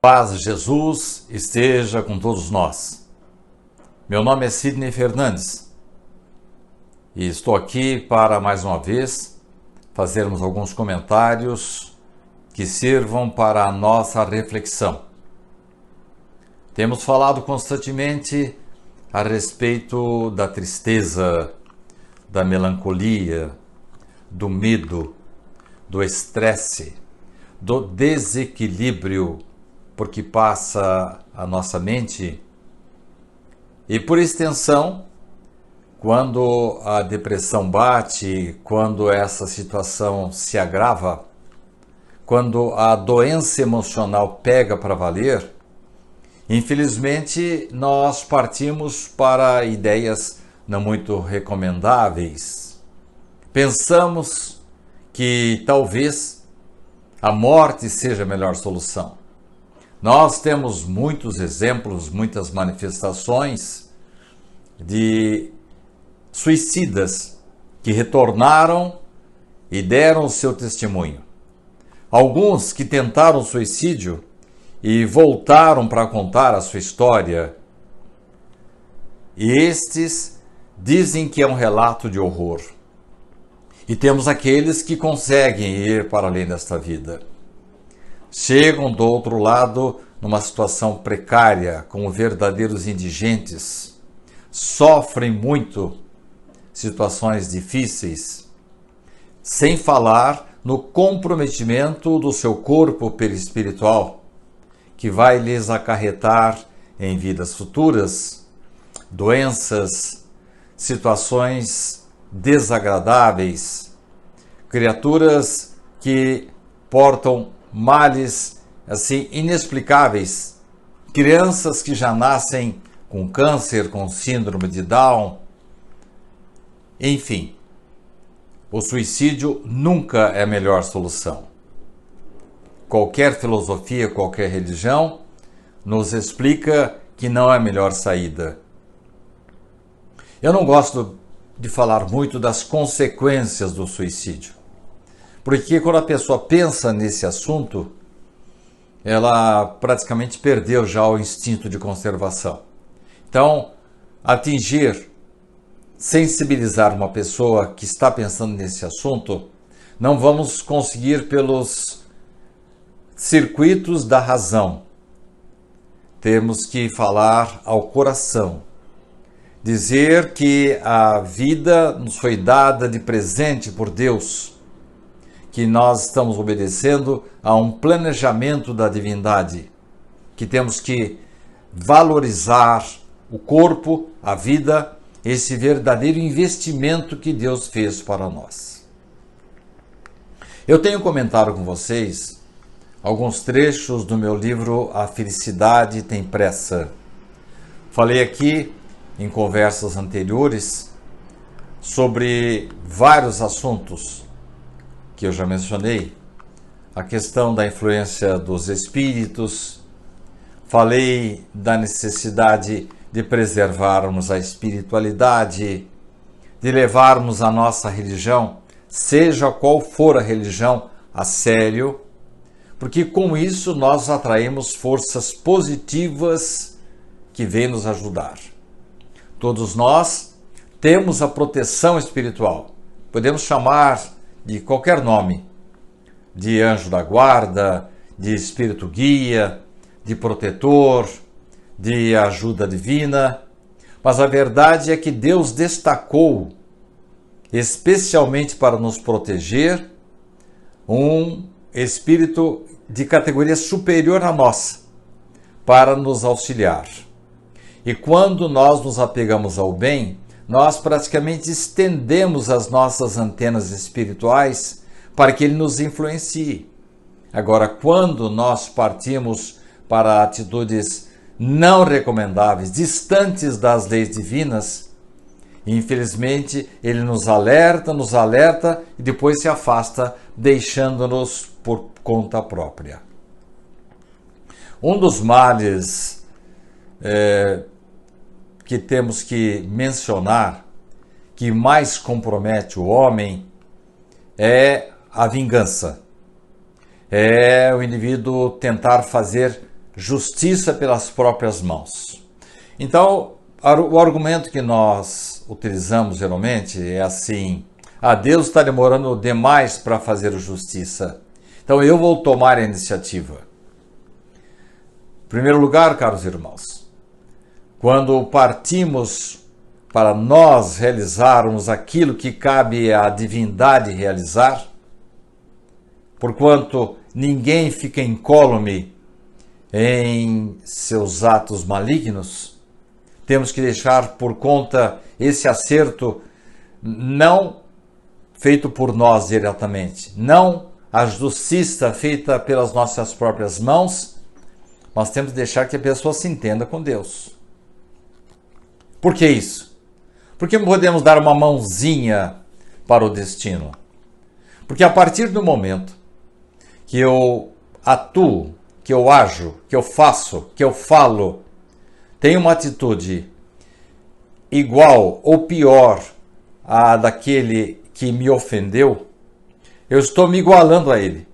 Paz de Jesus esteja com todos nós. Meu nome é Sidney Fernandes e estou aqui para, mais uma vez, fazermos alguns comentários que sirvam para a nossa reflexão. Temos falado constantemente a respeito da tristeza, da melancolia, do medo, do estresse, do desequilíbrio por que passa a nossa mente e, por extensão, quando a depressão bate, quando essa situação se agrava, quando a doença emocional pega para valer, infelizmente nós partimos para ideias não muito recomendáveis. Pensamos que talvez a morte seja a melhor solução. Nós temos muitos exemplos, muitas manifestações de suicidas que retornaram e deram o seu testemunho. Alguns que tentaram suicídio e voltaram para contar a sua história. E estes dizem que é um relato de horror. E temos aqueles que conseguem ir para além desta vida. Chegam do outro lado numa situação precária, como verdadeiros indigentes, sofrem muito situações difíceis, sem falar no comprometimento do seu corpo perispiritual, que vai lhes acarretar em vidas futuras doenças, situações desagradáveis, criaturas que portam males assim inexplicáveis, crianças que já nascem com câncer, com síndrome de Down, enfim, o suicídio nunca é a melhor solução. Qualquer filosofia, qualquer religião nos explica que não é a melhor saída. Eu não gosto de falar muito das consequências do suicídio, porque quando a pessoa pensa nesse assunto, ela praticamente perdeu já o instinto de conservação. Então, atingir, sensibilizar uma pessoa que está pensando nesse assunto, não vamos conseguir pelos circuitos da razão. Temos que falar ao coração. Dizer que a vida nos foi dada de presente por Deus, que nós estamos obedecendo a um planejamento da divindade, que temos que valorizar o corpo, a vida, esse verdadeiro investimento que Deus fez para nós. Eu tenho comentado com vocês alguns trechos do meu livro A Felicidade Tem Pressa. Falei aqui em conversas anteriores sobre vários assuntos que eu já mencionei, a questão da influência dos espíritos, falei da necessidade de preservarmos a espiritualidade, de levarmos a nossa religião, seja qual for a religião, a sério, porque com isso nós atraímos forças positivas que vêm nos ajudar. Todos nós temos a proteção espiritual, podemos chamar de qualquer nome, de anjo da guarda, de espírito guia, de protetor, de ajuda divina, mas a verdade é que Deus destacou, especialmente para nos proteger, um espírito de categoria superior à nossa, para nos auxiliar. E quando nós nos apegamos ao bem, nós praticamente estendemos as nossas antenas espirituais para que ele nos influencie. Agora, quando nós partimos para atitudes não recomendáveis, distantes das leis divinas, infelizmente ele nos alerta e depois se afasta, deixando-nos por conta própria. Um dos males que temos que mencionar, que mais compromete o homem, é a vingança. É o indivíduo tentar fazer justiça pelas próprias mãos. Então, o argumento que nós utilizamos geralmente é assim: Deus está demorando demais para fazer justiça, então eu vou tomar a iniciativa. Em primeiro lugar, caros irmãos, quando partimos para nós realizarmos aquilo que cabe à divindade realizar, porquanto ninguém fica incólume em seus atos malignos, temos que deixar por conta esse acerto não feito por nós diretamente, não a justiça feita pelas nossas próprias mãos, mas temos que deixar que a pessoa se entenda com Deus. Por que isso? Porque podemos dar uma mãozinha para o destino. Porque a partir do momento que eu atuo, que eu ajo, que eu faço, que eu falo, tenho uma atitude igual ou pior à daquele que me ofendeu, eu estou me igualando a ele.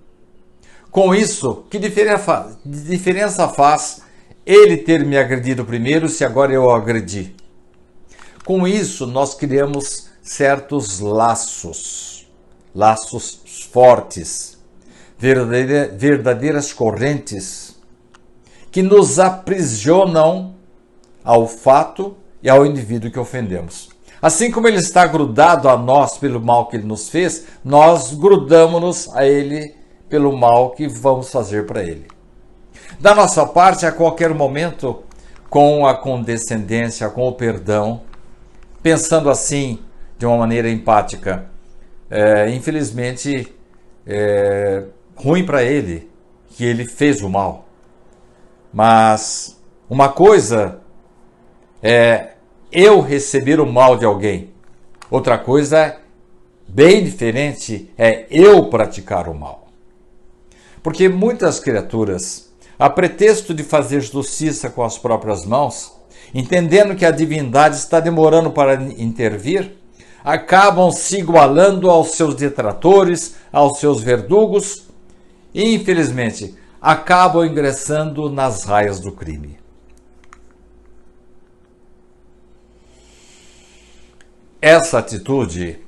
Com isso, que diferença faz ele ter me agredido primeiro se agora eu o agredi? Com isso, nós criamos certos laços fortes, verdadeiras correntes, que nos aprisionam ao fato e ao indivíduo que ofendemos. Assim como ele está grudado a nós pelo mal que ele nos fez, nós grudamos-nos a ele pelo mal que vamos fazer para ele. Da nossa parte, a qualquer momento, com a condescendência, com o perdão, pensando assim, de uma maneira empática, infelizmente, ruim para ele que ele fez o mal. Mas uma coisa é eu receber o mal de alguém. Outra coisa, bem diferente, é eu praticar o mal. Porque muitas criaturas, a pretexto de fazer justiça com as próprias mãos, entendendo que a divindade está demorando para intervir, acabam se igualando aos seus detratores, aos seus verdugos e, infelizmente, acabam ingressando nas raias do crime. Essa atitude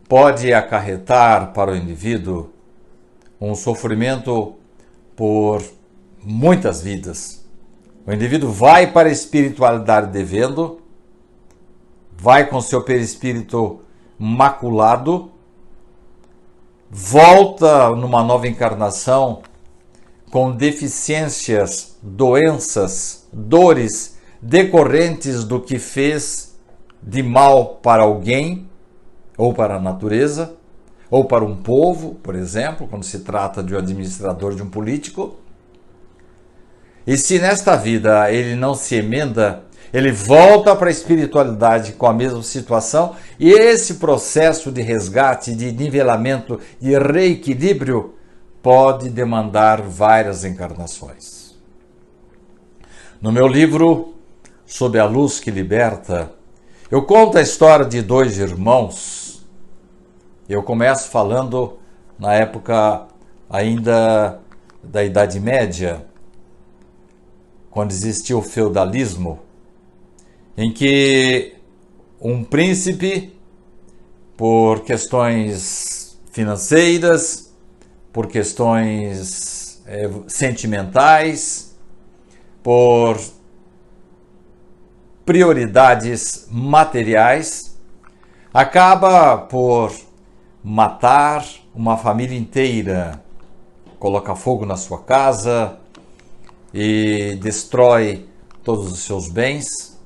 pode acarretar para o indivíduo um sofrimento por muitas vidas. O indivíduo vai para a espiritualidade devendo, vai com seu perispírito maculado, volta numa nova encarnação com deficiências, doenças, dores decorrentes do que fez de mal para alguém, ou para a natureza, ou para um povo, por exemplo, quando se trata de um administrador, de um político. E se nesta vida ele não se emenda, ele volta para a espiritualidade com a mesma situação, e esse processo de resgate, de nivelamento, de reequilíbrio pode demandar várias encarnações. No meu livro, Sob a Luz que Liberta, eu conto a história de dois irmãos. Eu começo falando na época ainda da Idade Média, quando existia o feudalismo, em que um príncipe, por questões financeiras, por questões sentimentais, por prioridades materiais, acaba por matar uma família inteira, coloca fogo na sua casa e destrói todos os seus bens.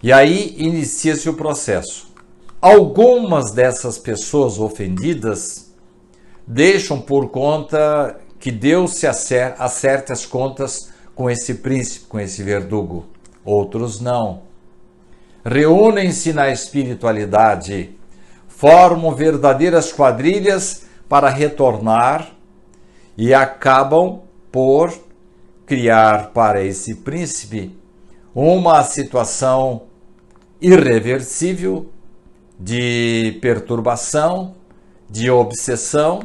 E aí inicia-se o processo. Algumas dessas pessoas ofendidas deixam por conta que Deus se acerte as contas com esse príncipe, com esse verdugo. Outros não. Reúnem-se na espiritualidade, formam verdadeiras quadrilhas para retornar e acabam por criar para esse príncipe uma situação irreversível de perturbação, de obsessão,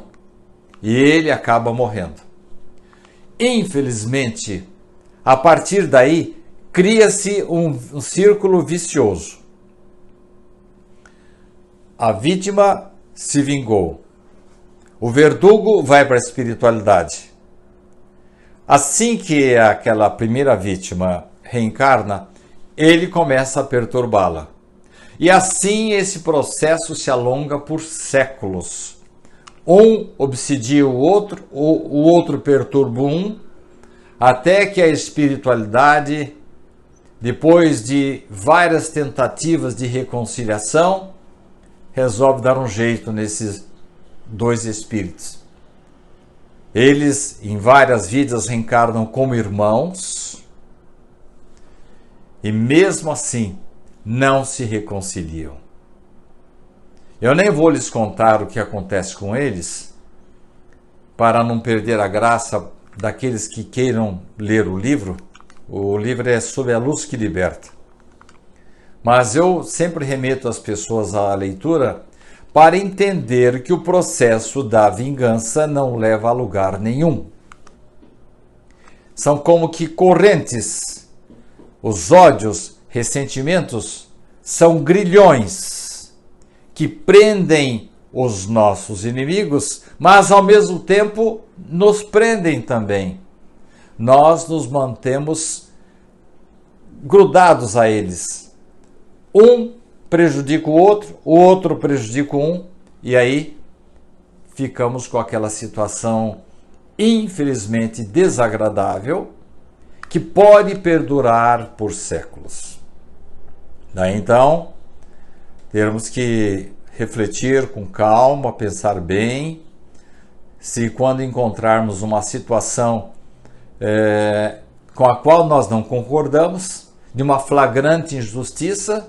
e ele acaba morrendo. Infelizmente, a partir daí, cria-se um círculo vicioso. A vítima se vingou. O verdugo vai para a espiritualidade. Assim que aquela primeira vítima reencarna, ele começa a perturbá-la. E assim esse processo se alonga por séculos. Um obsidia o outro perturba um, até que a espiritualidade, depois de várias tentativas de reconciliação, resolve dar um jeito nesses dois espíritos. Eles, em várias vidas, reencarnam como irmãos e, mesmo assim, não se reconciliam. Eu nem vou lhes contar o que acontece com eles, para não perder a graça daqueles que queiram ler o livro. O livro é Sob a Luz que Liberta. Mas eu sempre remeto as pessoas à leitura para entender que o processo da vingança não leva a lugar nenhum. São como que correntes. Os ódios, ressentimentos, são grilhões que prendem os nossos inimigos, mas ao mesmo tempo nos prendem também. Nós nos mantemos grudados a eles. Um prejudica o outro prejudica um, e aí ficamos com aquela situação infelizmente desagradável que pode perdurar por séculos. Daí então, temos que refletir com calma, pensar bem, se quando encontrarmos uma situação com a qual nós não concordamos, de uma flagrante injustiça,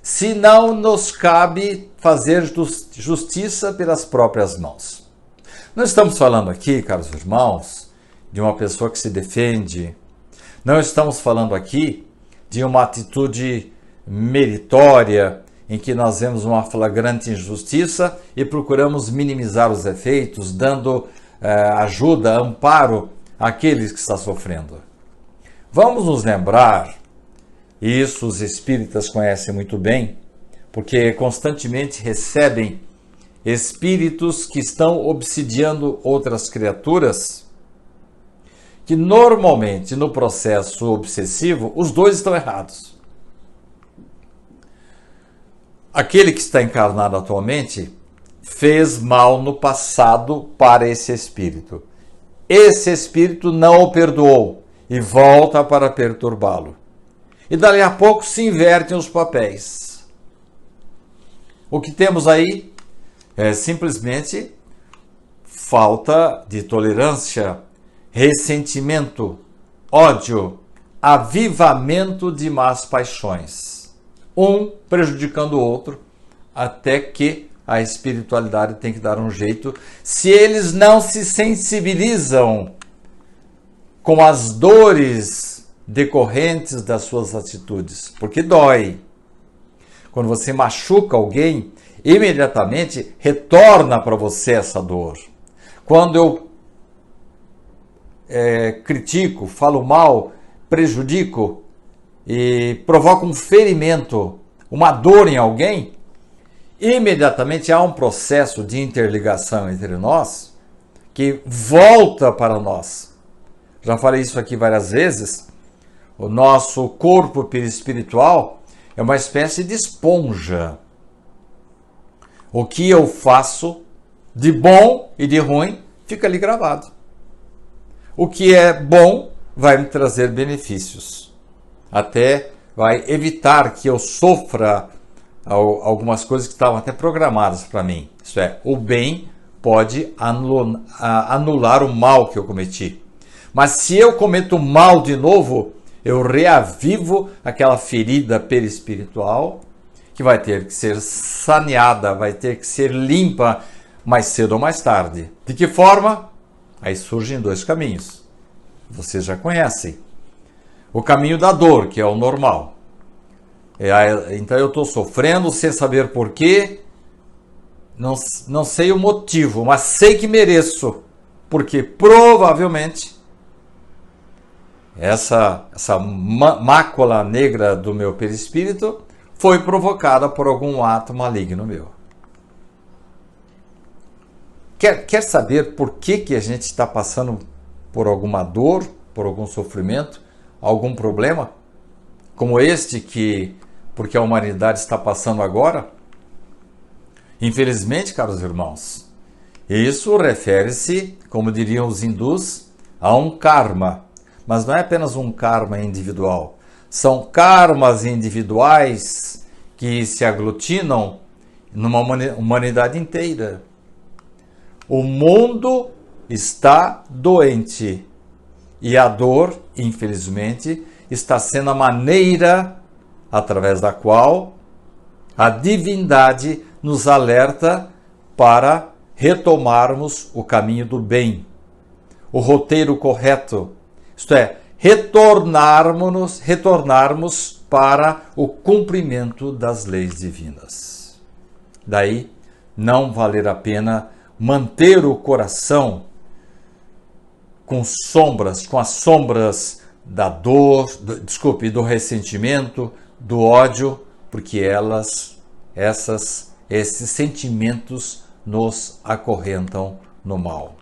se não nos cabe fazer justiça pelas próprias mãos. Não estamos falando aqui, caros irmãos, de uma pessoa que se defende, não estamos falando aqui de uma atitude meritória em que nós vemos uma flagrante injustiça e procuramos minimizar os efeitos, dando ajuda, amparo àqueles que estão sofrendo. Vamos nos lembrar, e isso os espíritas conhecem muito bem, porque constantemente recebem espíritos que estão obsidiando outras criaturas, que normalmente no processo obsessivo os dois estão errados. Aquele que está encarnado atualmente fez mal no passado para esse espírito. Esse espírito não o perdoou e volta para perturbá-lo. E dali a pouco se invertem os papéis. O que temos aí é simplesmente falta de tolerância, ressentimento, ódio, avivamento de más paixões. Um prejudicando o outro, até que a espiritualidade tem que dar um jeito, se eles não se sensibilizam com as dores decorrentes das suas atitudes, porque dói. Quando você machuca alguém, imediatamente retorna para você essa dor. Quando eu critico, falo mal, prejudico e provoco um ferimento, uma dor em alguém, imediatamente há um processo de interligação entre nós que volta para nós. Já falei isso aqui várias vezes. O nosso corpo perispiritual é uma espécie de esponja. O que eu faço de bom e de ruim fica ali gravado. O que é bom vai me trazer benefícios. Até vai evitar que eu sofra algumas coisas que estavam até programadas para mim. Isso é, o bem pode anular o mal que eu cometi. Mas se eu cometo mal de novo, eu reavivo aquela ferida perispiritual que vai ter que ser saneada, vai ter que ser limpa mais cedo ou mais tarde. De que forma? Aí surgem dois caminhos. Vocês já conhecem. O caminho da dor, que é o normal. Então eu estou sofrendo sem saber porquê, não sei o motivo, mas sei que mereço, porque provavelmente essa mácula negra do meu perispírito foi provocada por algum ato maligno meu. Quer saber por que a gente está passando por alguma dor, por algum sofrimento, algum problema, como este porque a humanidade está passando agora? Infelizmente, caros irmãos, isso refere-se, como diriam os hindus, a um karma. Mas não é apenas um karma individual. São karmas individuais que se aglutinam numa humanidade inteira. O mundo está doente. E a dor, infelizmente, está sendo a maneira através da qual a divindade nos alerta para retomarmos o caminho do bem, o roteiro correto, isto é, retornarmos para o cumprimento das leis divinas. Daí, não valer a pena manter o coração com as sombras da dor, do ressentimento, do ódio, porque esses sentimentos nos acorrentam no mal.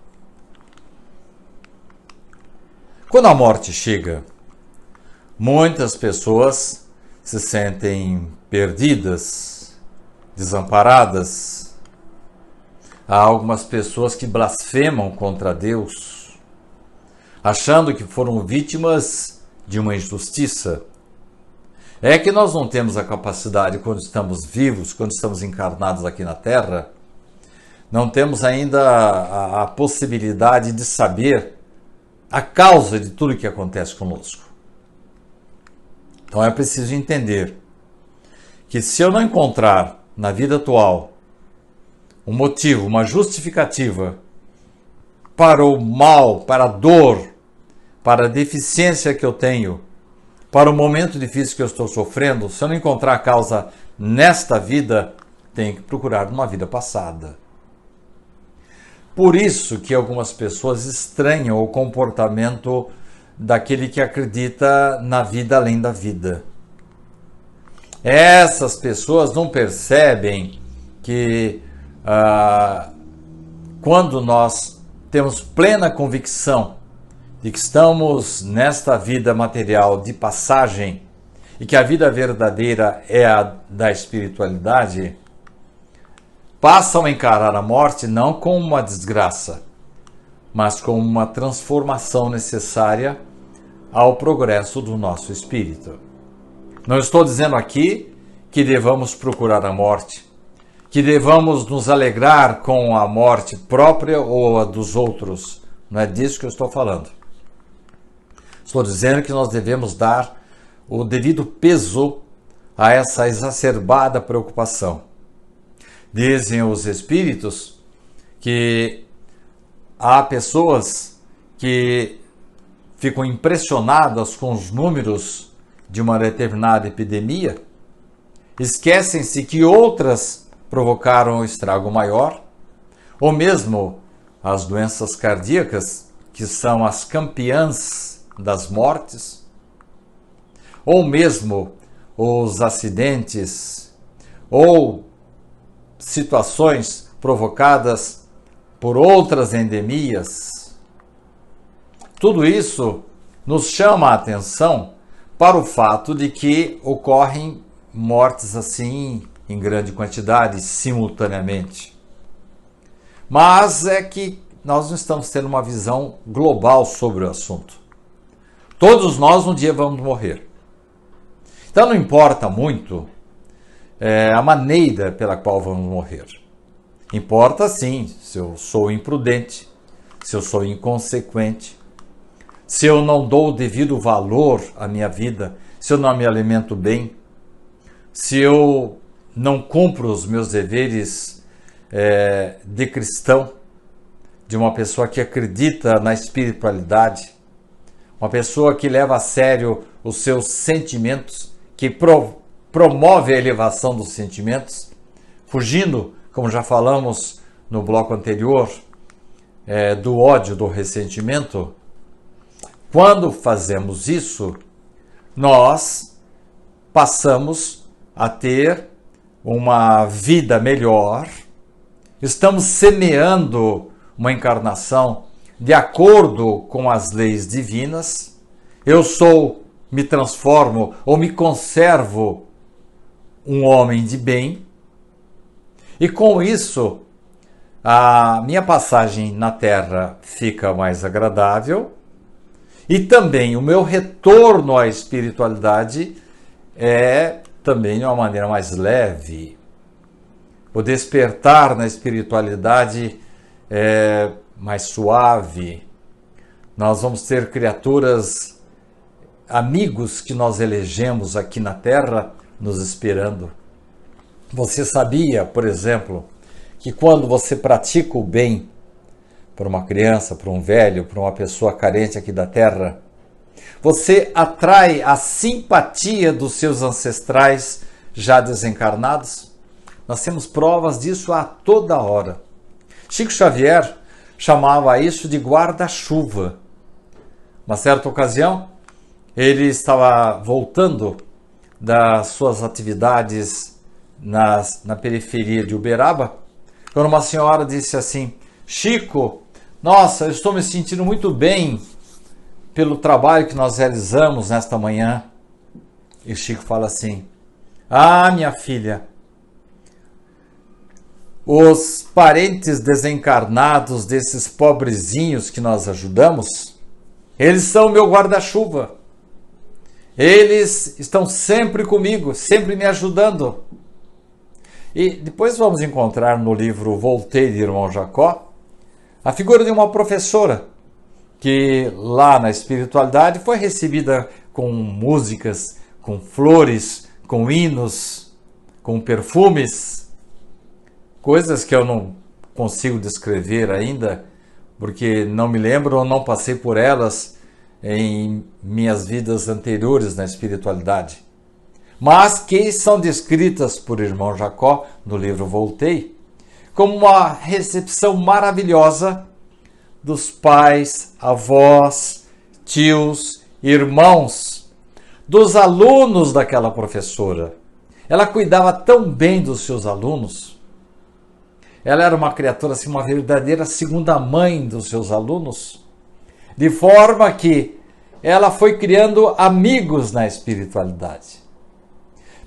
Quando a morte chega, muitas pessoas se sentem perdidas, desamparadas. Há algumas pessoas que blasfemam contra Deus, achando que foram vítimas de uma injustiça. É que nós não temos a capacidade, quando estamos vivos, quando estamos encarnados aqui na Terra, não temos ainda a possibilidade de saber a causa de tudo que acontece conosco. Então é preciso entender que se eu não encontrar na vida atual um motivo, uma justificativa para o mal, para a dor, para a deficiência que eu tenho, para o momento difícil que eu estou sofrendo, se eu não encontrar a causa nesta vida, tenho que procurar numa vida passada. Por isso que algumas pessoas estranham o comportamento daquele que acredita na vida além da vida. Essas pessoas não percebem que quando nós temos plena convicção de que estamos nesta vida material de passagem e que a vida verdadeira é a da espiritualidade, passam a encarar a morte não como uma desgraça, mas como uma transformação necessária ao progresso do nosso espírito. Não estou dizendo aqui que devamos procurar a morte, que devamos nos alegrar com a morte própria ou a dos outros. Não é disso que eu estou falando. Estou dizendo que nós devemos dar o devido peso a essa exacerbada preocupação. Dizem os espíritos que há pessoas que ficam impressionadas com os números de uma determinada epidemia, esquecem-se que outras provocaram um estrago maior, ou mesmo as doenças cardíacas, que são as campeãs das mortes, ou mesmo os acidentes, ou situações provocadas por outras endemias. Tudo isso nos chama a atenção para o fato de que ocorrem mortes assim em grande quantidade, simultaneamente. Mas é que nós não estamos tendo uma visão global sobre o assunto. Todos nós um dia vamos morrer. Então não importa muito a maneira pela qual vamos morrer. Importa sim se eu sou imprudente, se eu sou inconsequente, se eu não dou o devido valor à minha vida, se eu não me alimento bem, se eu não cumpro os meus deveres de cristão, de uma pessoa que acredita na espiritualidade, uma pessoa que leva a sério os seus sentimentos, que promove a elevação dos sentimentos, fugindo, como já falamos no bloco anterior, do ódio, do ressentimento. Quando fazemos isso, nós passamos a ter uma vida melhor, estamos semeando uma encarnação de acordo com as leis divinas. Me transformo ou me conservo um homem de bem, e com isso a minha passagem na Terra fica mais agradável e também o meu retorno à espiritualidade é também de uma maneira mais leve. O despertar na espiritualidade é mais suave. Nós vamos ter criaturas, amigos que nós elegemos aqui na Terra nos esperando. Você sabia, por exemplo, que quando você pratica o bem para uma criança, para um velho, para uma pessoa carente aqui da Terra, você atrai a simpatia dos seus ancestrais já desencarnados? Nós temos provas disso a toda hora. Chico Xavier chamava isso de guarda-chuva. Uma certa ocasião, ele estava voltando das suas atividades na periferia de Uberaba, quando uma senhora disse assim: Chico, nossa, eu estou me sentindo muito bem pelo trabalho que nós realizamos nesta manhã. E o Chico fala assim: ah, minha filha, os parentes desencarnados desses pobrezinhos que nós ajudamos, eles são meu guarda-chuva. Eles estão sempre comigo, sempre me ajudando. E depois vamos encontrar no livro Voltei de Irmão Jacó a figura de uma professora que lá na espiritualidade foi recebida com músicas, com flores, com hinos, com perfumes, coisas que eu não consigo descrever ainda, porque não me lembro ou não passei por elas em minhas vidas anteriores na espiritualidade, mas que são descritas por Irmão Jacó no livro Voltei como uma recepção maravilhosa dos pais, avós, tios, irmãos, dos alunos daquela professora. Ela cuidava tão bem dos seus alunos. Ela era uma criatura, assim, uma verdadeira segunda mãe dos seus alunos, de forma que ela foi criando amigos na espiritualidade.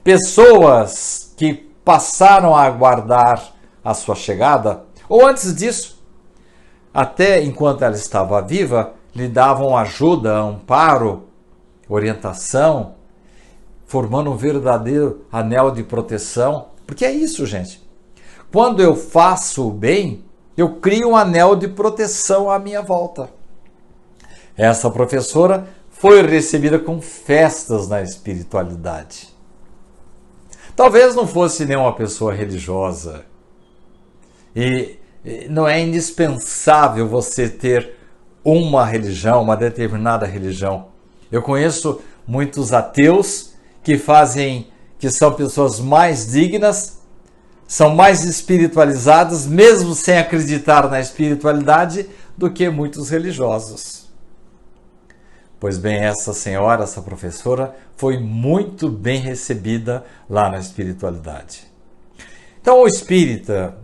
Pessoas que passaram a aguardar a sua chegada, ou antes disso, até enquanto ela estava viva, lhe davam ajuda, amparo, orientação, formando um verdadeiro anel de proteção. Porque é isso, gente. Quando eu faço o bem, eu crio um anel de proteção à minha volta. Essa professora foi recebida com festas na espiritualidade. Talvez não fosse nenhuma pessoa religiosa. E não é indispensável você ter uma religião, uma determinada religião. Eu conheço muitos ateus que são pessoas mais dignas, são mais espiritualizadas, mesmo sem acreditar na espiritualidade, do que muitos religiosos. Pois bem, essa senhora, essa professora, foi muito bem recebida lá na espiritualidade. Então, o espírita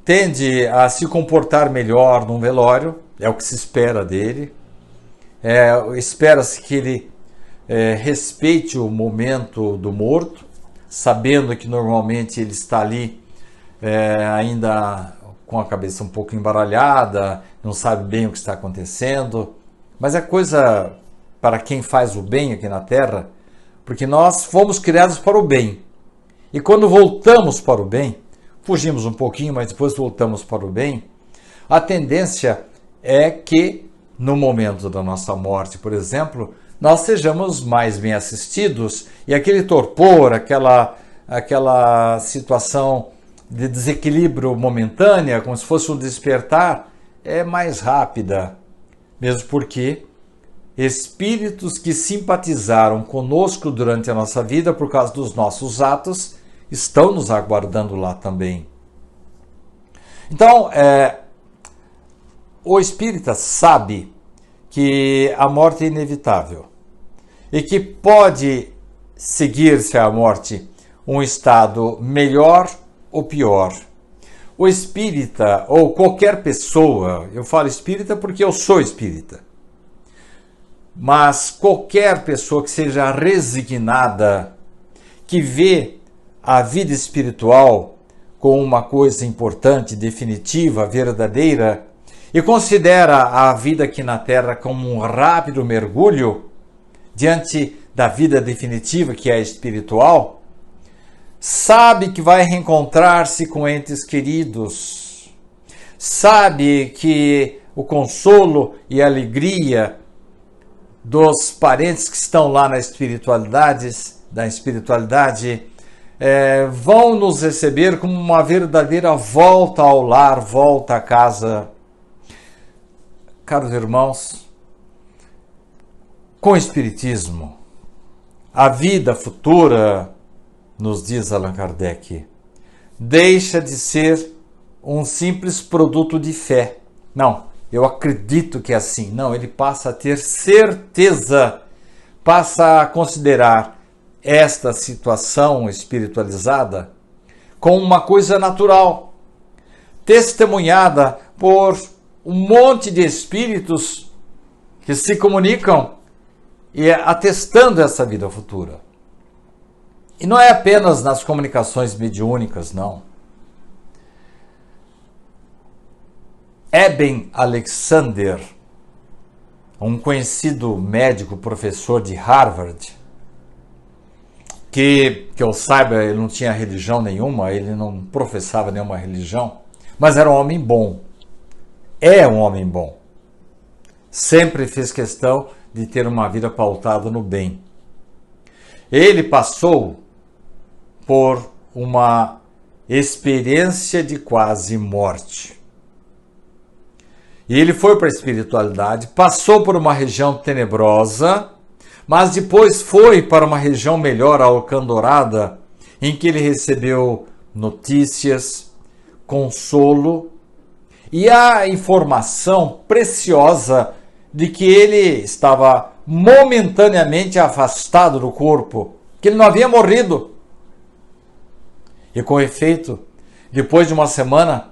tende a se comportar melhor num velório, é o que se espera dele. Espera-se que ele respeite o momento do morto, sabendo que normalmente ele está ali ainda com a cabeça um pouco embaralhada, não sabe bem o que está acontecendo, mas é coisa para quem faz o bem aqui na Terra, porque nós fomos criados para o bem. E quando voltamos para o bem, fugimos um pouquinho, mas depois voltamos para o bem, a tendência é que no momento da nossa morte, por exemplo, nós sejamos mais bem assistidos e aquele torpor, aquela situação de desequilíbrio momentânea, como se fosse um despertar, é mais rápida, mesmo porque espíritos que simpatizaram conosco durante a nossa vida por causa dos nossos atos estão nos aguardando lá também. Então, o espírita sabe que a morte é inevitável e que pode seguir-se à morte um estado melhor ou pior. O espírita, ou qualquer pessoa, eu falo espírita porque eu sou espírita, mas qualquer pessoa que seja resignada, que vê a vida espiritual como uma coisa importante, definitiva, verdadeira, e considera a vida aqui na Terra como um rápido mergulho diante da vida definitiva, que é espiritual, sabe que vai reencontrar-se com entes queridos, sabe que o consolo e a alegria dos parentes que estão lá na espiritualidade, vão nos receber como uma verdadeira volta ao lar, volta à casa. Caros irmãos, com o Espiritismo, a vida futura, nos diz Allan Kardec, deixa de ser um simples produto de fé. Não, eu acredito que é assim. Não, ele passa a ter certeza, passa a considerar esta situação espiritualizada como uma coisa natural, testemunhada por um monte de espíritos que se comunicam e atestando essa vida futura. E não é apenas nas comunicações mediúnicas, não. Eben Alexander, um conhecido médico, professor de Harvard, que eu saiba, ele não tinha religião nenhuma, ele não professava nenhuma religião, mas era um homem bom. É um homem bom. Sempre fez questão de ter uma vida pautada no bem. Ele passou por uma experiência de quase morte. E ele foi para a espiritualidade, passou por uma região tenebrosa, mas depois foi para uma região melhor, alcandorada, em que ele recebeu notícias, consolo e a informação preciosa de que ele estava momentaneamente afastado do corpo, que ele não havia morrido. E com efeito, depois de uma semana,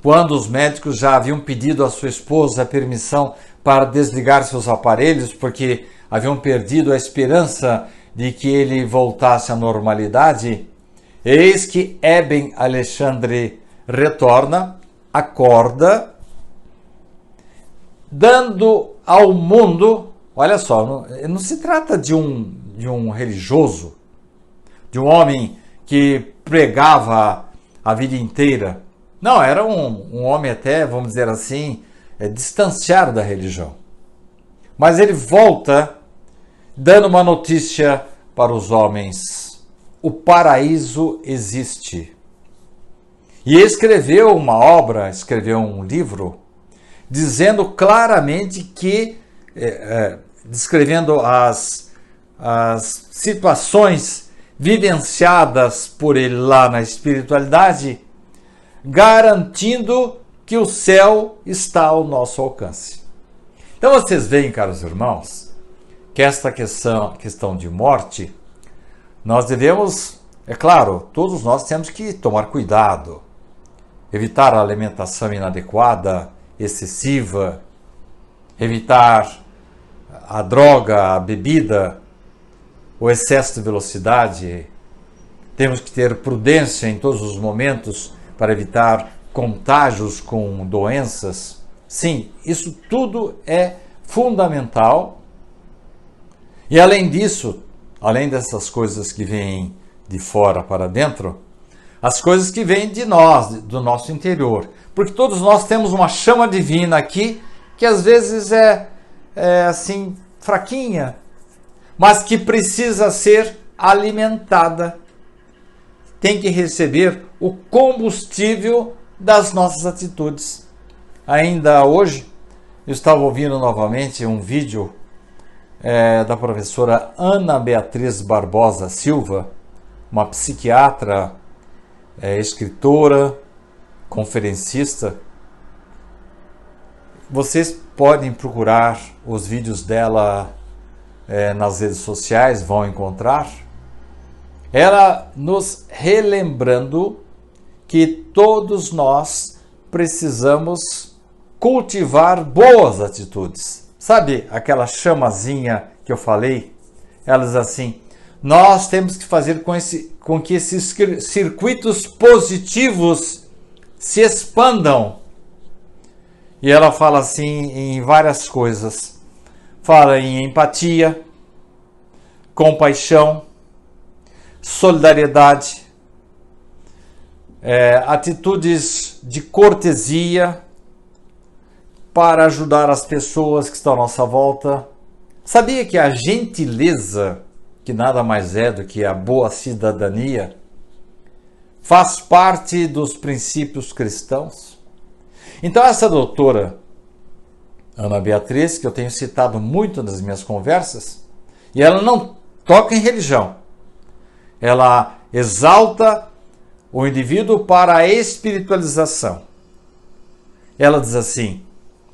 quando os médicos já haviam pedido à sua esposa a permissão para desligar seus aparelhos, porque haviam perdido a esperança de que ele voltasse à normalidade, eis que Eben Alexandre retorna, acorda, dando ao mundo, olha só, não se trata de um religioso, de um homem que pregava a vida inteira. Não, era um homem até, vamos dizer assim, distanciado da religião. Mas ele volta dando uma notícia para os homens. O paraíso existe. E escreveu uma obra, escreveu um livro, dizendo claramente que, descrevendo as situações vivenciadas por ele lá na espiritualidade, garantindo que o céu está ao nosso alcance. Então vocês veem, caros irmãos, que esta questão de morte, nós devemos, é claro, todos nós temos que tomar cuidado, evitar a alimentação inadequada, excessiva, evitar a droga, a bebida, o excesso de velocidade. Temos que ter prudência em todos os momentos para evitar contágios com doenças. Sim, isso tudo é fundamental. E além disso, além dessas coisas que vêm de fora para dentro, as coisas que vêm de nós, do nosso interior. Porque todos nós temos uma chama divina aqui, que às vezes é assim, fraquinha, mas que precisa ser alimentada. Tem que receber o combustível das nossas atitudes. Ainda hoje, eu estava ouvindo novamente um vídeo da professora Ana Beatriz Barbosa Silva, uma psiquiatra, escritora, conferencista. Vocês podem procurar os vídeos dela nas redes sociais, vão encontrar. Ela nos relembrando que todos nós precisamos cultivar boas atitudes. Sabe aquela chamazinha que eu falei? Ela diz assim: nós temos que fazer com que esses circuitos positivos se expandam. E ela fala assim em várias coisas. Fala em empatia, compaixão, solidariedade, atitudes de cortesia para ajudar as pessoas que estão à nossa volta. Sabia que a gentileza, que nada mais é do que a boa cidadania, faz parte dos princípios cristãos? Então essa doutora Ana Beatriz, que eu tenho citado muito nas minhas conversas, e ela não toca em religião, ela exalta o indivíduo para a espiritualização. Ela diz assim: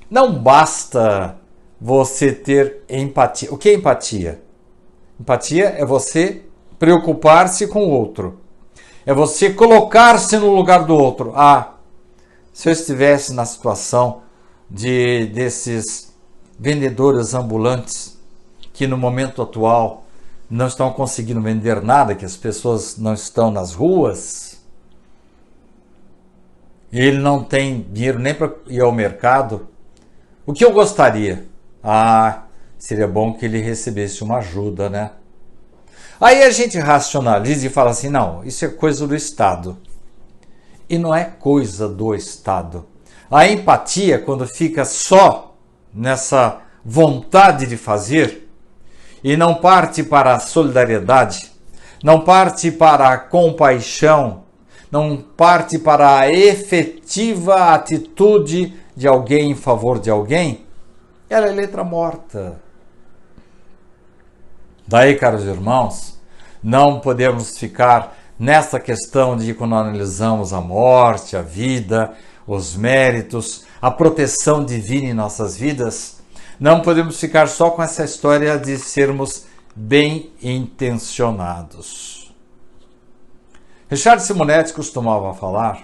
não basta você ter empatia. O que é empatia? Empatia é você preocupar-se com o outro. É você colocar-se no lugar do outro. Se eu estivesse na situação desses vendedores ambulantes que no momento atual não estão conseguindo vender nada, que as pessoas não estão nas ruas, e ele não tem dinheiro nem para ir ao mercado, o que eu gostaria? Seria bom que ele recebesse uma ajuda, né? Aí a gente racionaliza e fala assim: não, isso é coisa do Estado. E não é coisa do Estado. A empatia, quando fica só nessa vontade de fazer e não parte para a solidariedade, não parte para a compaixão, não parte para a efetiva atitude de alguém em favor de alguém, ela é letra morta. Daí, caros irmãos, não podemos ficar nessa questão de quando analisamos a morte, a vida, os méritos, a proteção divina em nossas vidas, não podemos ficar só com essa história de sermos bem intencionados. Richard Simonetti costumava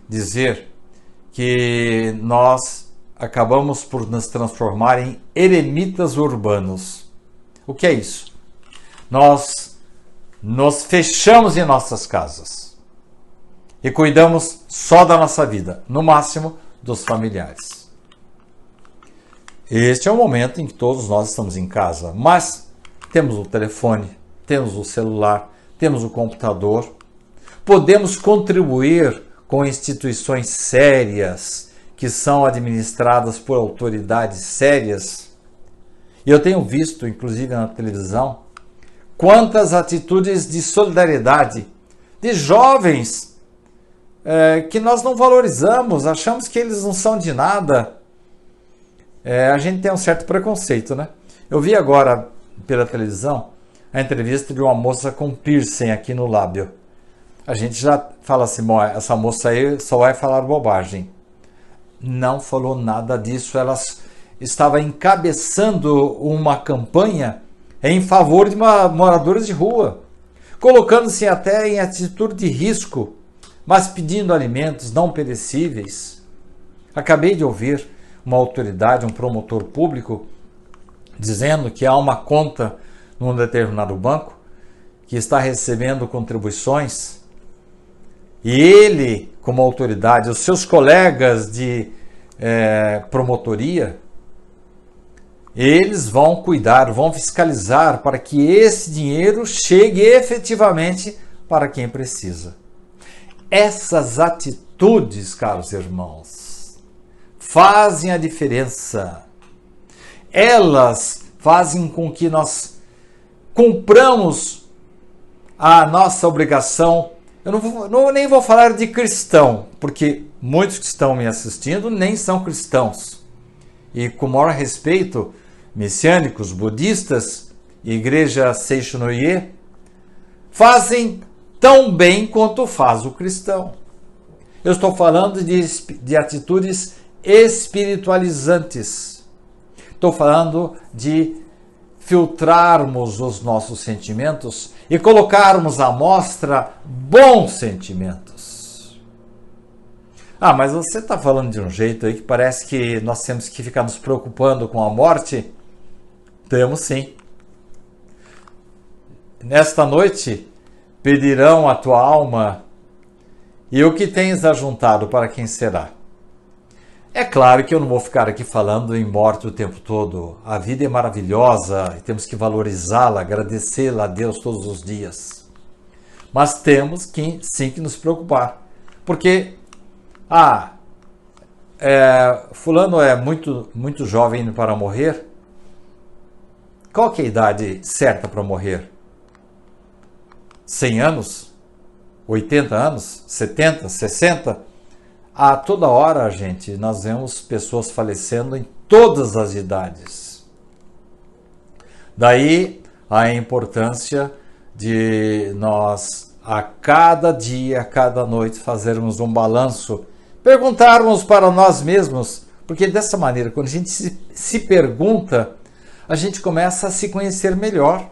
dizer que nós acabamos por nos transformar em eremitas urbanos. O que é isso? Nós nos fechamos em nossas casas e cuidamos só da nossa vida, no máximo dos familiares. Este é o momento em que todos nós estamos em casa, mas temos o telefone, temos o celular, temos o computador, podemos contribuir com instituições sérias que são administradas por autoridades sérias. E eu tenho visto, inclusive na televisão, quantas atitudes de solidariedade de jovens que nós não valorizamos, achamos que eles não são de nada. A gente tem um certo preconceito, né? Eu vi agora pela televisão a entrevista de uma moça com piercing aqui no lábio. A gente já fala assim: bom, essa moça aí só vai falar bobagem. Não falou nada disso. Ela estava encabeçando uma campanha em favor de moradores de rua, colocando-se até em atitude de risco, mas pedindo alimentos não perecíveis. Acabei de ouvir uma autoridade, um promotor público, dizendo que há uma conta num determinado banco que está recebendo contribuições e ele, como autoridade, os seus colegas de promotoria, eles vão cuidar, vão fiscalizar para que esse dinheiro chegue efetivamente para quem precisa. Essas atitudes, caros irmãos, fazem a diferença. Elas fazem com que nós cumpramos a nossa obrigação. Eu nem vou falar de cristão, porque muitos que estão me assistindo nem são cristãos. E com o maior respeito, messiânicos, budistas, Igreja Seishonoye, fazem tão bem quanto faz o cristão. Eu estou falando de atitudes espiritualizantes. Estou falando de filtrarmos os nossos sentimentos e colocarmos à mostra bons sentimentos. Ah, mas você está falando de um jeito aí que parece que nós temos que ficar nos preocupando com a morte? Temos sim. Nesta noite pedirão a tua alma, e o que tens ajuntado para quem será? É claro que eu não vou ficar aqui falando em morte o tempo todo. A vida é maravilhosa e temos que valorizá-la, agradecê-la a Deus todos os dias. Mas temos que sim que nos preocupar. Porque, fulano é muito jovem para morrer. Qual que é a idade certa para morrer? 100 anos? 80 anos? 70? 60? A toda hora, gente, nós vemos pessoas falecendo em todas as idades. Daí a importância de nós, a cada dia, a cada noite, fazermos um balanço, perguntarmos para nós mesmos, porque dessa maneira, quando a gente se pergunta, a gente começa a se conhecer melhor.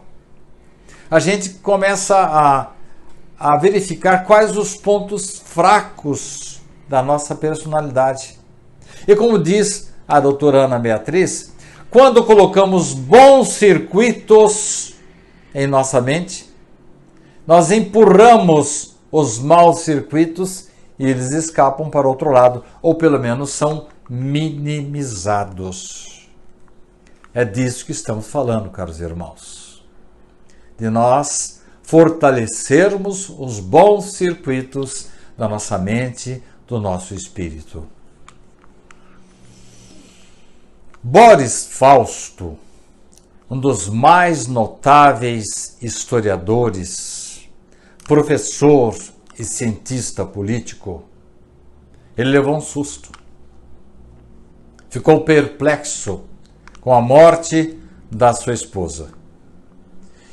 A gente começa a verificar quais os pontos fracos da nossa personalidade. E como diz a doutora Ana Beatriz, quando colocamos bons circuitos em nossa mente, nós empurramos os maus circuitos e eles escapam para o outro lado, ou pelo menos são minimizados. É disso que estamos falando, caros irmãos. De nós fortalecermos os bons circuitos da nossa mente, do nosso espírito. Boris Fausto, um dos mais notáveis historiadores, professor e cientista político, ele levou um susto. Ficou perplexo com a morte da sua esposa.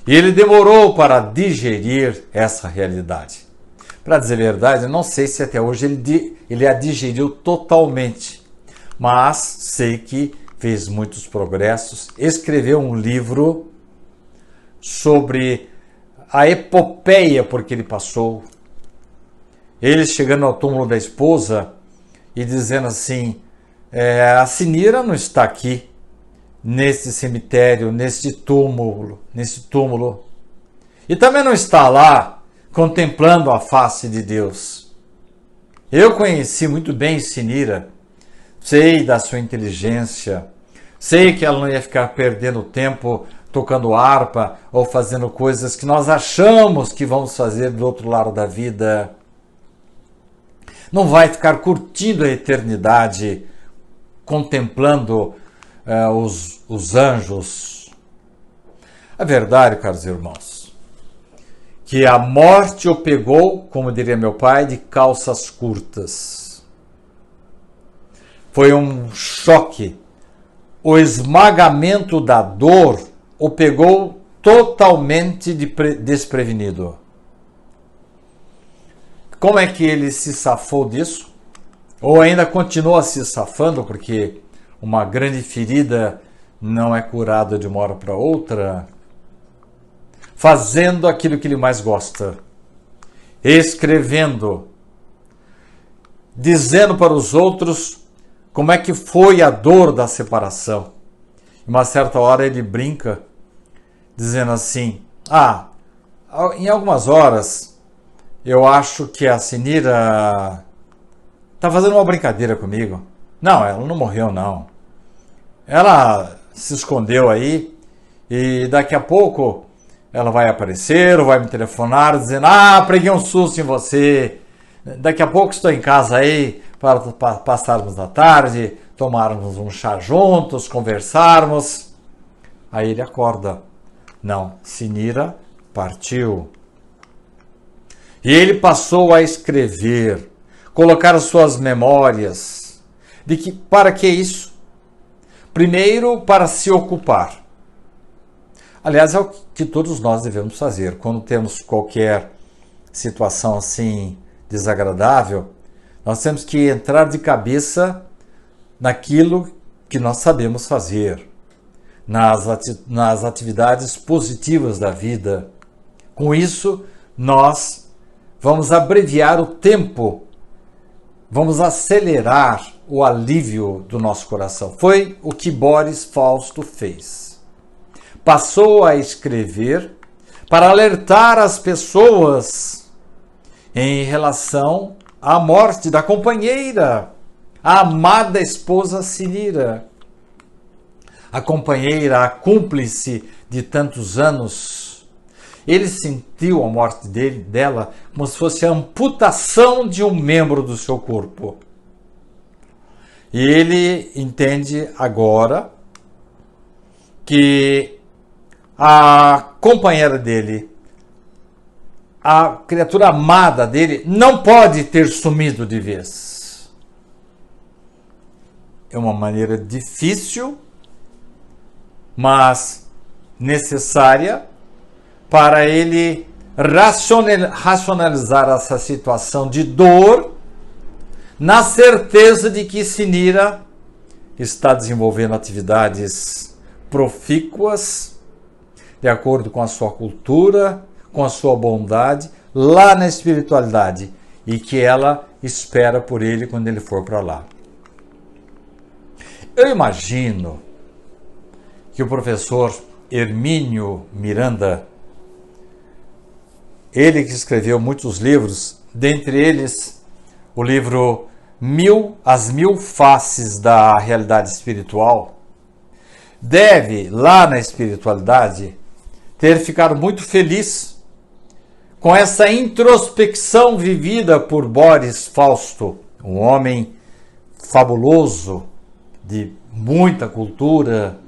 E ele demorou para digerir essa realidade. Para dizer a verdade, eu não sei se até hoje ele a digeriu totalmente, mas sei que fez muitos progressos, escreveu um livro sobre a epopeia por que ele passou, ele chegando ao túmulo da esposa e dizendo assim, a Sinira não está aqui, nesse cemitério, nesse túmulo, e também não está lá, contemplando a face de Deus. Eu conheci muito bem Sinira, sei da sua inteligência, sei que ela não ia ficar perdendo tempo tocando harpa ou fazendo coisas que nós achamos que vamos fazer do outro lado da vida. Não vai ficar curtindo a eternidade, contemplando os anjos. A verdade, caros irmãos, que a morte o pegou, como diria meu pai, de calças curtas. Foi um choque. O esmagamento da dor o pegou totalmente desprevenido. Como é que ele se safou disso? Ou ainda continua se safando, porque uma grande ferida não é curada de uma hora para outra? Fazendo aquilo que ele mais gosta, escrevendo, dizendo para os outros como é que foi a dor da separação. Em uma certa hora ele brinca, dizendo assim, em algumas horas eu acho que a Sinira está fazendo uma brincadeira comigo. Não, ela não morreu não. Ela se escondeu aí e daqui a pouco ela vai aparecer ou vai me telefonar dizendo, preguei um susto em você, daqui a pouco estou em casa aí para passarmos a tarde, tomarmos um chá juntos, conversarmos. Aí ele acorda. Não, Sinira partiu. E ele passou a escrever, colocar as suas memórias. Para que isso? Primeiro, para se ocupar. Aliás, é o que todos nós devemos fazer. Quando temos qualquer situação assim desagradável, nós temos que entrar de cabeça naquilo que nós sabemos fazer. nas atividades positivas da vida. Com isso, nós vamos abreviar o tempo, vamos acelerar o alívio do nosso coração. Foi o que Boris Fausto fez. Passou a escrever para alertar as pessoas em relação à morte da companheira, a amada esposa Sinira, a companheira, a cúmplice de tantos anos. Ele sentiu a morte dela como se fosse a amputação de um membro do seu corpo. E ele entende agora que a companheira dele, a criatura amada dele, não pode ter sumido de vez. É uma maneira difícil, mas necessária para ele racionalizar essa situação de dor, na certeza de que Sinira está desenvolvendo atividades profícuas, de acordo com a sua cultura, com a sua bondade, lá na espiritualidade, e que ela espera por ele quando ele for para lá. Eu imagino que o professor Hermínio Miranda, ele que escreveu muitos livros, dentre eles o livro As Mil Faces da Realidade Espiritual, deve, lá na espiritualidade, ter ficado muito feliz com essa introspecção vivida por Boris Fausto, um homem fabuloso, de muita cultura.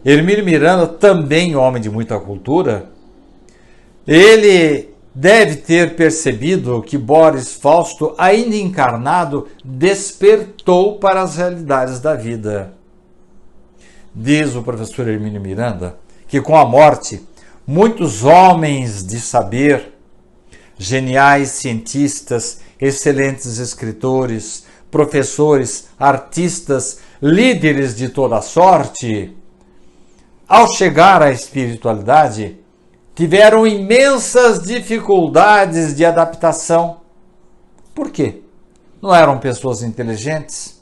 Hermínio Miranda, também homem de muita cultura, ele deve ter percebido que Boris Fausto, ainda encarnado, despertou para as realidades da vida. Diz o professor Hermínio Miranda que com a morte, muitos homens de saber, geniais cientistas, excelentes escritores, professores, artistas, líderes de toda sorte, ao chegar à espiritualidade, tiveram imensas dificuldades de adaptação. Por quê? Não eram pessoas inteligentes?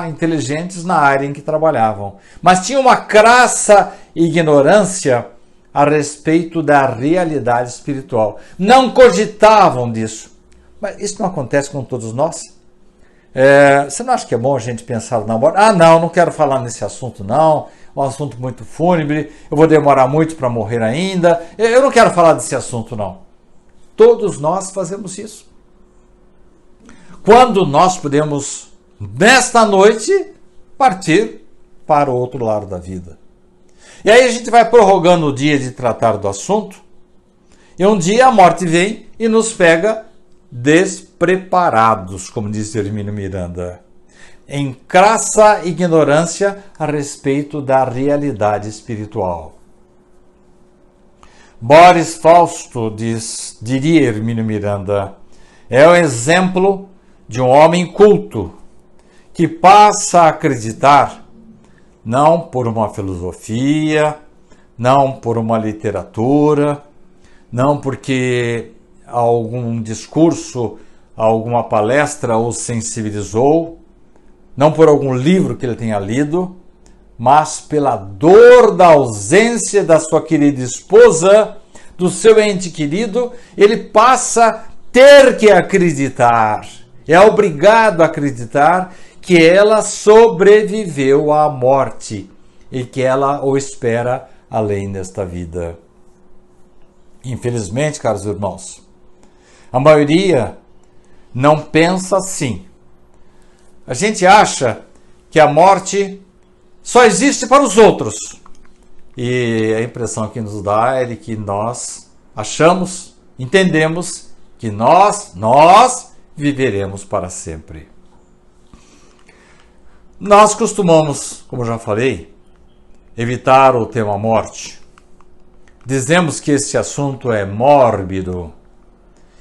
Inteligentes na área em que trabalhavam, mas tinham uma crassa ignorância a respeito da realidade espiritual. Não cogitavam disso. Mas isso não acontece com todos nós? Você não acha que é bom a gente pensar na morte? Não quero falar nesse assunto não, é um assunto muito fúnebre, eu vou demorar muito para morrer ainda, eu não quero falar desse assunto não. Todos nós fazemos isso. Quando nós podemos, nesta noite, partir para o outro lado da vida. E aí a gente vai prorrogando o dia de tratar do assunto, e um dia a morte vem e nos pega despreparados, como disse Hermínio Miranda, em crassa ignorância a respeito da realidade espiritual. Boris Fausto, diria Hermínio Miranda, é o exemplo de um homem culto que passa a acreditar não por uma filosofia, não por uma literatura, não porque algum discurso, alguma palestra o sensibilizou, não por algum livro que ele tenha lido, mas pela dor da ausência da sua querida esposa, do seu ente querido, ele passa a ter que acreditar, é obrigado a acreditar que ela sobreviveu à morte e que ela o espera além desta vida. Infelizmente, caros irmãos, a maioria não pensa assim. A gente acha que a morte só existe para os outros. E a impressão que nos dá é de que nós achamos, entendemos que nós viveremos para sempre. Nós costumamos, como já falei, evitar o tema morte. Dizemos que esse assunto é mórbido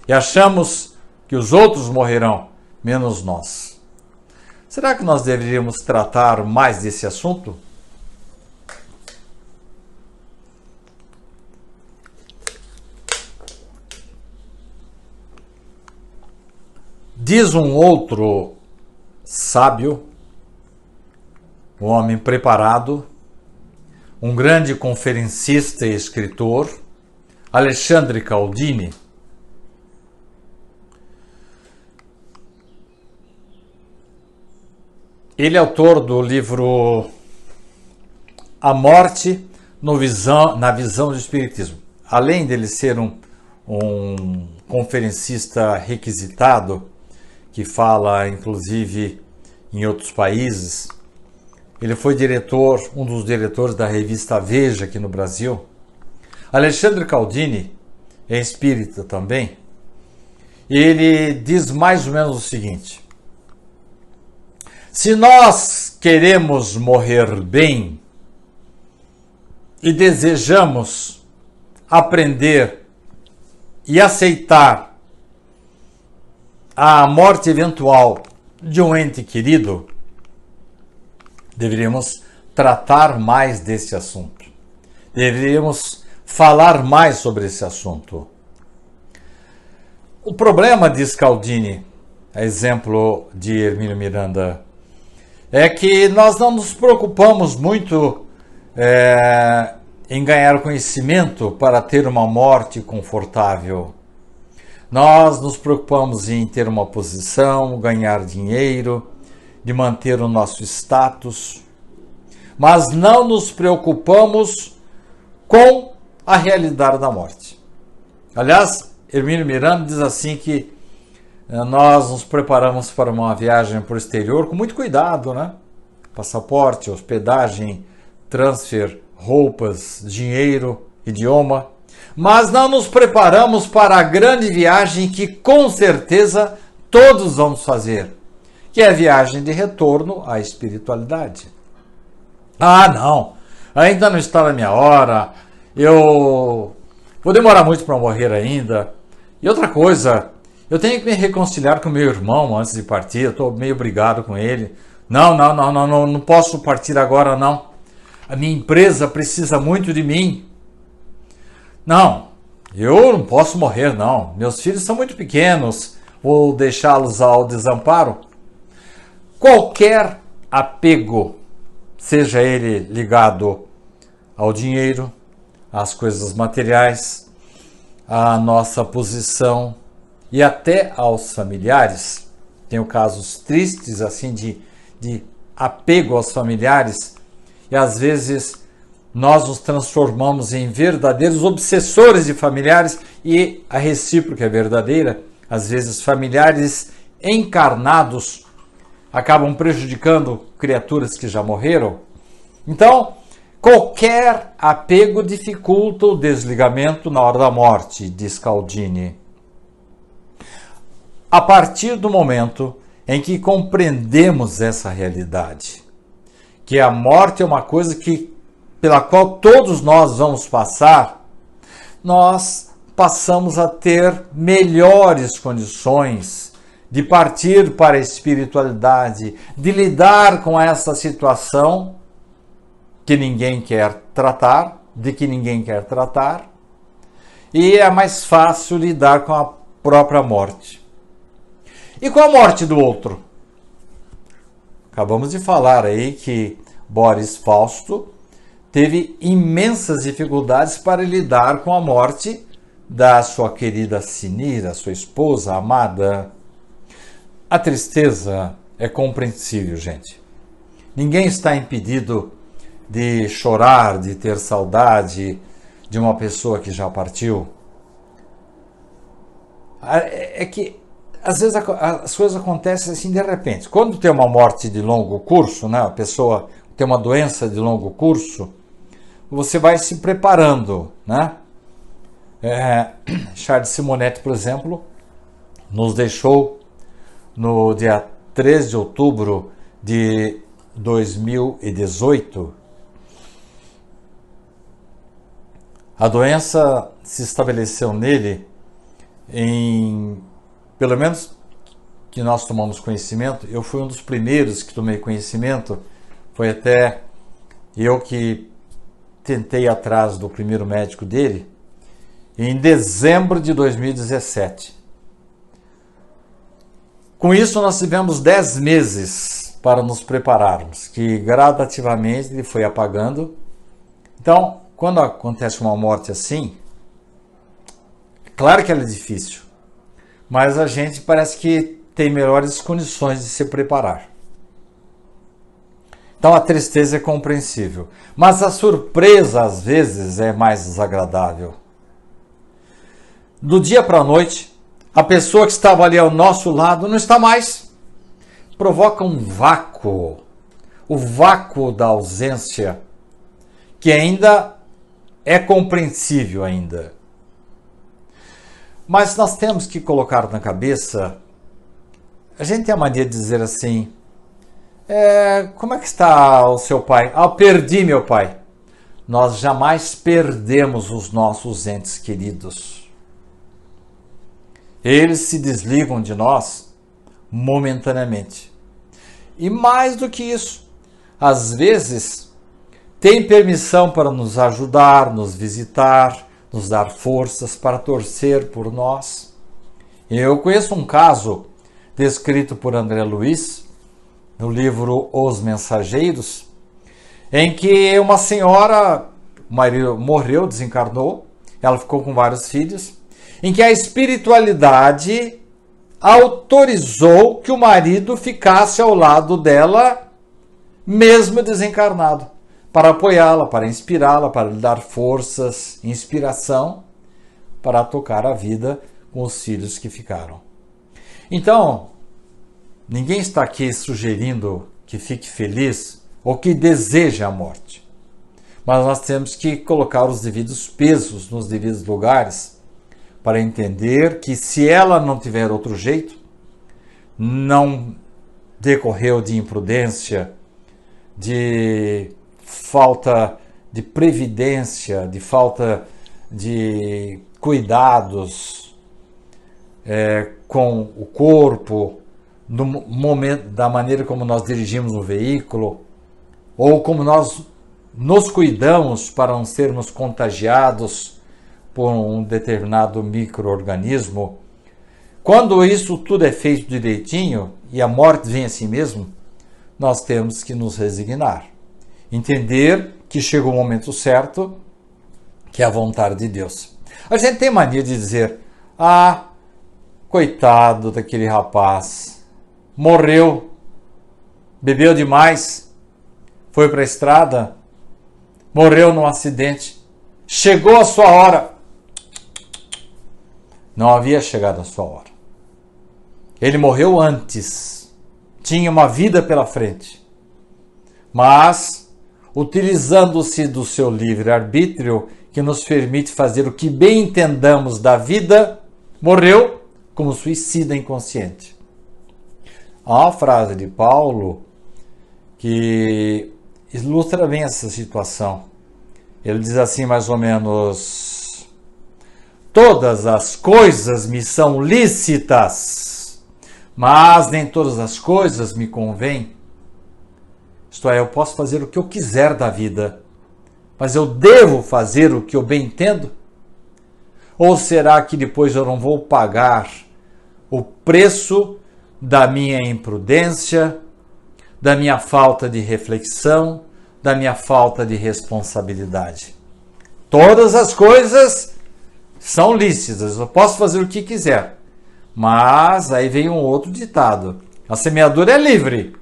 e achamos que os outros morrerão, menos nós. Será que nós deveríamos tratar mais desse assunto? Diz um outro sábio, um homem preparado, um grande conferencista e escritor, Alexandre Caldini, ele é autor do livro A Morte na Visão do Espiritismo. Além dele ser um conferencista requisitado, que fala inclusive em outros países, ele foi um dos diretores da revista Veja aqui no Brasil. Alexandre Caldini é espírita também. E ele diz mais ou menos o seguinte: se nós queremos morrer bem e desejamos aprender e aceitar a morte eventual de um ente querido, deveríamos tratar mais desse assunto. Deveríamos falar mais sobre esse assunto. O problema, diz Caldini, a exemplo de Hermínio Miranda, é que nós não nos preocupamos muito em ganhar conhecimento para ter uma morte confortável. Nós nos preocupamos em ter uma posição, ganhar dinheiro, de manter o nosso status, mas não nos preocupamos com a realidade da morte. Aliás, Hermínio Miranda diz assim que nós nos preparamos para uma viagem para o exterior com muito cuidado, né? Passaporte, hospedagem, transfer, roupas, dinheiro, idioma, mas não nos preparamos para a grande viagem que com certeza todos vamos fazer, que é a viagem de retorno à espiritualidade. Ah, não, ainda não está na minha hora, eu vou demorar muito para morrer ainda. E outra coisa, eu tenho que me reconciliar com meu irmão antes de partir, eu estou meio brigado com ele. Não posso partir agora não. A minha empresa precisa muito de mim. Não, eu não posso morrer não. Meus filhos são muito pequenos, vou deixá-los ao desamparo. Qualquer apego, seja ele ligado ao dinheiro, às coisas materiais, à nossa posição e até aos familiares. Tenho casos tristes assim de apego aos familiares e às vezes nós nos transformamos em verdadeiros obsessores de familiares e a recíproca é verdadeira. Às vezes familiares encarnados acabam prejudicando criaturas que já morreram. Então, qualquer apego dificulta o desligamento na hora da morte, diz Caldini. A partir do momento em que compreendemos essa realidade, que a morte é uma coisa pela qual todos nós vamos passar, nós passamos a ter melhores condições de partir para a espiritualidade, de lidar com essa situação que ninguém quer tratar, e é mais fácil lidar com a própria morte. E com a morte do outro? Acabamos de falar aí que Boris Fausto teve imensas dificuldades para lidar com a morte da sua querida Sinira, sua esposa amada. A tristeza é compreensível, gente. Ninguém está impedido de chorar, de ter saudade de uma pessoa que já partiu. É que às vezes as coisas acontecem assim de repente. Quando tem uma morte de longo curso, né, a pessoa tem uma doença de longo curso, você vai se preparando, né? Charles Simonetti, por exemplo, nos deixou no dia 3 de outubro de 2018. A doença se estabeleceu nele pelo menos que nós tomamos conhecimento, eu fui um dos primeiros que tomei conhecimento, foi até eu que tentei ir atrás do primeiro médico dele, em dezembro de 2017. Com isso, nós tivemos 10 meses para nos prepararmos, que gradativamente ele foi apagando. Então, quando acontece uma morte assim, claro que ela é difícil, mas a gente parece que tem melhores condições de se preparar. Então a tristeza é compreensível, mas a surpresa às vezes é mais desagradável. Do dia para a noite, a pessoa que estava ali ao nosso lado não está mais. Provoca um vácuo, o vácuo da ausência, que ainda é compreensível ainda. Mas nós temos que colocar na cabeça, a gente tem a mania de dizer assim, como é que está o seu pai? Ah, eu perdi meu pai. Nós jamais perdemos os nossos entes queridos. Eles se desligam de nós momentaneamente. E mais do que isso, às vezes tem permissão para nos ajudar, nos visitar, nos dar forças para torcer por nós. Eu conheço um caso descrito por André Luiz no livro Os Mensageiros, em que uma senhora, o marido morreu, desencarnou, ela ficou com vários filhos, em que a espiritualidade autorizou que o marido ficasse ao lado dela, mesmo desencarnado, para apoiá-la, para inspirá-la, para lhe dar forças, inspiração, para tocar a vida com os filhos que ficaram. Então, ninguém está aqui sugerindo que fique feliz ou que deseje a morte. Mas nós temos que colocar os devidos pesos nos devidos lugares para entender que se ela não tiver outro jeito, não decorreu de imprudência, de falta de previdência, de falta de cuidados com o corpo, no momento, da maneira como nós dirigimos o veículo, ou como nós nos cuidamos para não sermos contagiados por um determinado micro-organismo. Quando isso tudo é feito direitinho e a morte vem assim mesmo, nós temos que nos resignar. Entender que chega o momento certo, que é a vontade de Deus. A gente tem mania de dizer, coitado daquele rapaz, morreu, bebeu demais, foi para a estrada, morreu num acidente, chegou a sua hora. Não havia chegado a sua hora. Ele morreu antes, tinha uma vida pela frente, mas utilizando-se do seu livre-arbítrio, que nos permite fazer o que bem entendamos da vida, morreu como suicida inconsciente. Há uma frase de Paulo que ilustra bem essa situação. Ele diz assim, mais ou menos, todas as coisas me são lícitas, mas nem todas as coisas me convêm. Isto é, eu posso fazer o que eu quiser da vida, mas eu devo fazer o que eu bem entendo? Ou será que depois eu não vou pagar o preço da minha imprudência, da minha falta de reflexão, da minha falta de responsabilidade? Todas as coisas são lícitas, eu posso fazer o que quiser. Mas aí vem um outro ditado: a semeadura é livre,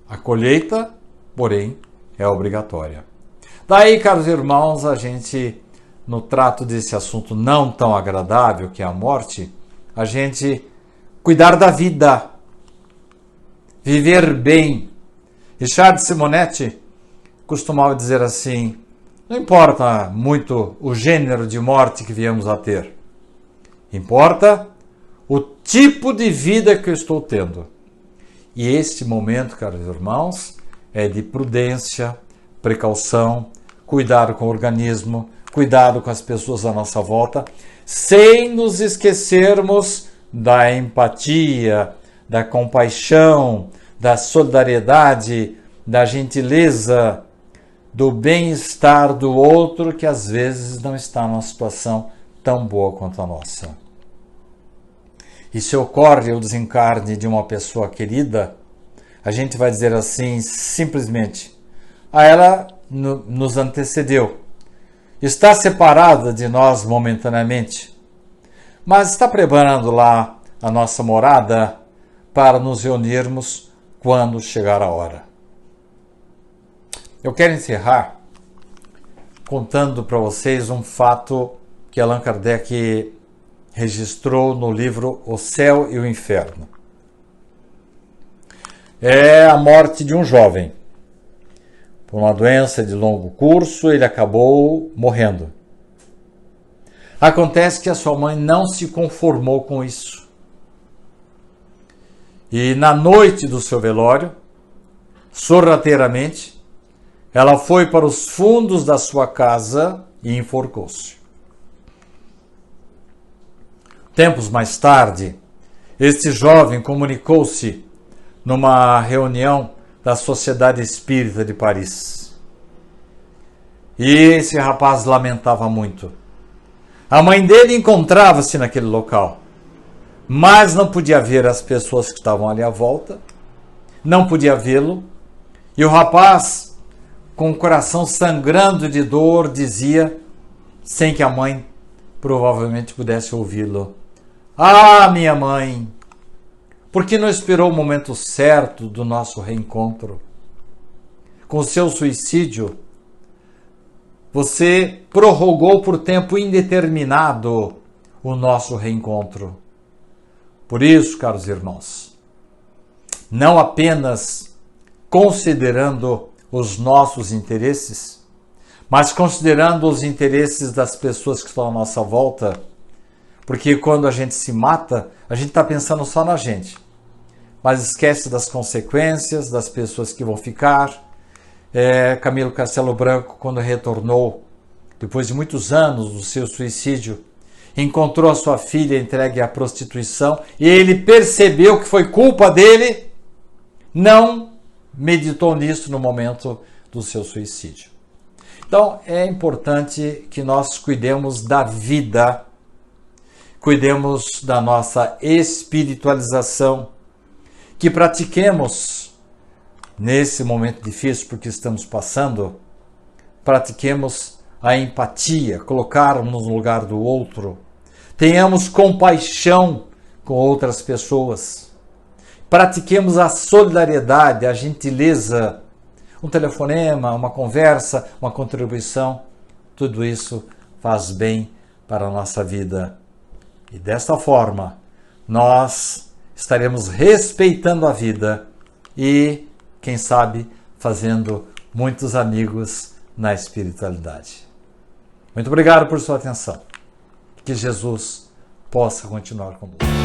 a colheita, porém, é obrigatória. Daí, caros irmãos, a gente, no trato desse assunto não tão agradável que é a morte, a gente cuidar da vida, viver bem. Richard Simonetti costumava dizer assim, não importa muito o gênero de morte que viemos a ter, importa o tipo de vida que eu estou tendo. E este momento, caros irmãos, é de prudência, precaução, cuidado com o organismo, cuidado com as pessoas à nossa volta, sem nos esquecermos da empatia, da compaixão, da solidariedade, da gentileza, do bem-estar do outro que às vezes não está numa situação tão boa quanto a nossa. E se ocorre o desencarne de uma pessoa querida, a gente vai dizer assim, simplesmente, ela nos antecedeu. Está separada de nós momentaneamente, mas está preparando lá a nossa morada para nos reunirmos quando chegar a hora. Eu quero encerrar contando para vocês um fato que Allan Kardec registrou no livro O Céu e o Inferno. É a morte de um jovem. Por uma doença de longo curso, ele acabou morrendo. Acontece que a sua mãe não se conformou com isso. E na noite do seu velório, sorrateiramente, ela foi para os fundos da sua casa e enforcou-se. Tempos mais tarde, este jovem comunicou-se numa reunião da Sociedade Espírita de Paris. E esse rapaz lamentava muito. A mãe dele encontrava-se naquele local, mas não podia ver as pessoas que estavam ali à volta, não podia vê-lo, e o rapaz, com o coração sangrando de dor, dizia, sem que a mãe provavelmente pudesse ouvi-lo: "Ah, minha mãe, por que não esperou o momento certo do nosso reencontro? Com o seu suicídio, você prorrogou por tempo indeterminado o nosso reencontro. Por isso, caros irmãos, não apenas considerando os nossos interesses, mas considerando os interesses das pessoas que estão à nossa volta, porque quando a gente se mata, a gente está pensando só na gente, mas esquece das consequências, das pessoas que vão ficar. Camilo Castelo Branco, quando retornou, depois de muitos anos do seu suicídio, encontrou a sua filha entregue à prostituição e ele percebeu que foi culpa dele, não meditou nisso no momento do seu suicídio. Então, é importante que nós cuidemos da vida, cuidemos da nossa espiritualização, que pratiquemos, nesse momento difícil porque estamos passando, pratiquemos a empatia, colocarmos no lugar do outro, tenhamos compaixão com outras pessoas, pratiquemos a solidariedade, a gentileza, um telefonema, uma conversa, uma contribuição, tudo isso faz bem para a nossa vida. E desta forma, nós estaremos respeitando a vida e, quem sabe, fazendo muitos amigos na espiritualidade. Muito obrigado por sua atenção. Que Jesus possa continuar conosco.